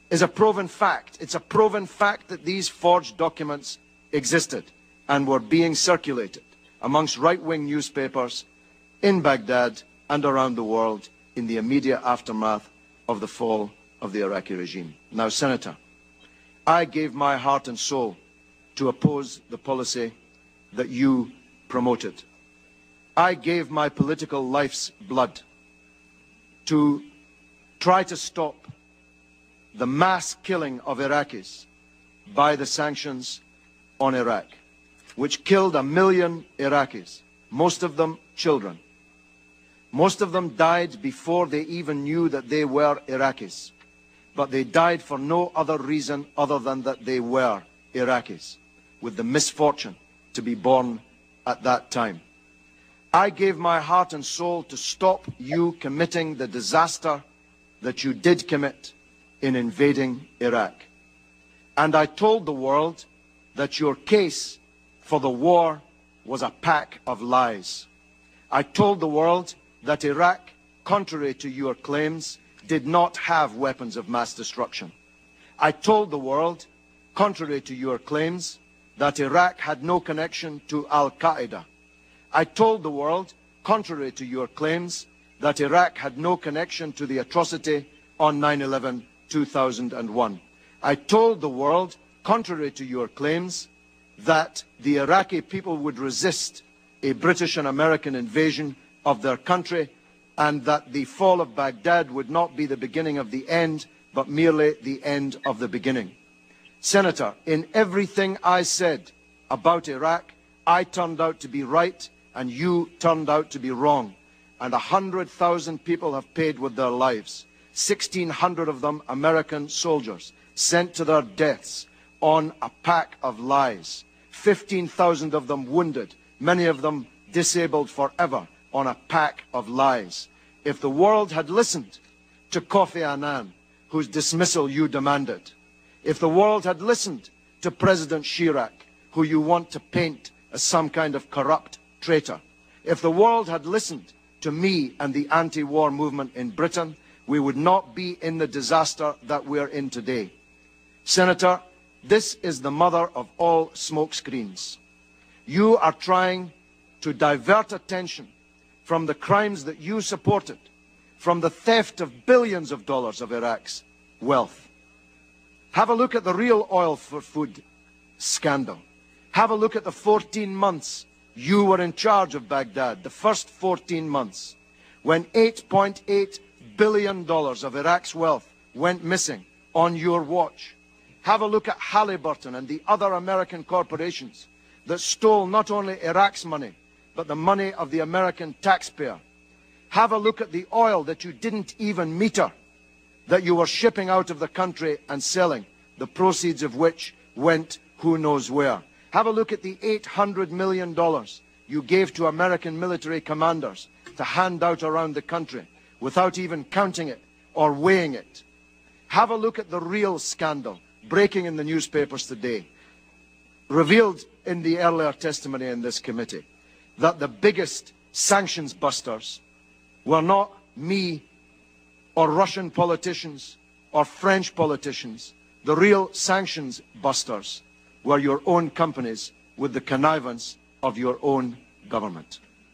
is a proven fact. It's a proven fact that these forged documents existed and were being circulated amongst right-wing newspapers in Baghdad and around the world in the immediate aftermath of the fall of the Iraqi regime. Now, Senator, I gave my heart and soul to oppose the policy that you promoted. I gave my political life's blood to try to stop the mass killing of Iraqis by the sanctions on Iraq, which killed 1 million Iraqis, most of them children. Most of them died before they even knew that they were Iraqis, but they died for no other reason other than that they were Iraqis, with the misfortune to be born at that time. I gave my heart and soul to stop you committing the disaster that you did commit in invading Iraq. And I told the world that your case for the war was a pack of lies. I told the world that Iraq, contrary to your claims, did not have weapons of mass destruction. I told the world, contrary to your claims, that Iraq had no connection to Al-Qaeda. I told the world, contrary to your claims, that Iraq had no connection to the atrocity on 9/11/2001. I told the world, contrary to your claims, that the Iraqi people would resist a British and American invasion of their country, and that the fall of Baghdad would not be the beginning of the end, but merely the end of the beginning. Senator, in everything I said about Iraq, I turned out to be right, and you turned out to be wrong. And 100,000 people have paid with their lives. 1,600 of them American soldiers sent to their deaths on a pack of lies. 15,000 of them wounded, many of them disabled forever on a pack of lies. If the world had listened to Kofi Annan, whose dismissal you demanded, if the world had listened to President Chirac, who you want to paint as some kind of corrupt traitor, if the world had listened to me and the anti-war movement in Britain, we would not be in the disaster that we're in today. Senator, this is the mother of all smokescreens. You are trying to divert attention from the crimes that you supported, from the theft of billions of dollars of Iraq's wealth. Have a look at the real oil for food scandal. Have a look at the 14 months you were in charge of Baghdad, the first 14 months, when $8.8 billion of Iraq's wealth went missing on your watch. Have a look at Halliburton and the other American corporations that stole not only Iraq's money, but the money of the American taxpayer. Have a look at the oil that you didn't even meter, that you were shipping out of the country and selling, the proceeds of which went who knows where. Have a look at the $800 million you gave to American military commanders to hand out around the country without even counting it or weighing it. Have a look at the real scandal breaking in the newspapers today, revealed in the earlier testimony in this committee, that the biggest sanctions busters were not me or Russian politicians or French politicians. The real sanctions busters were your own companies with the connivance of your own government.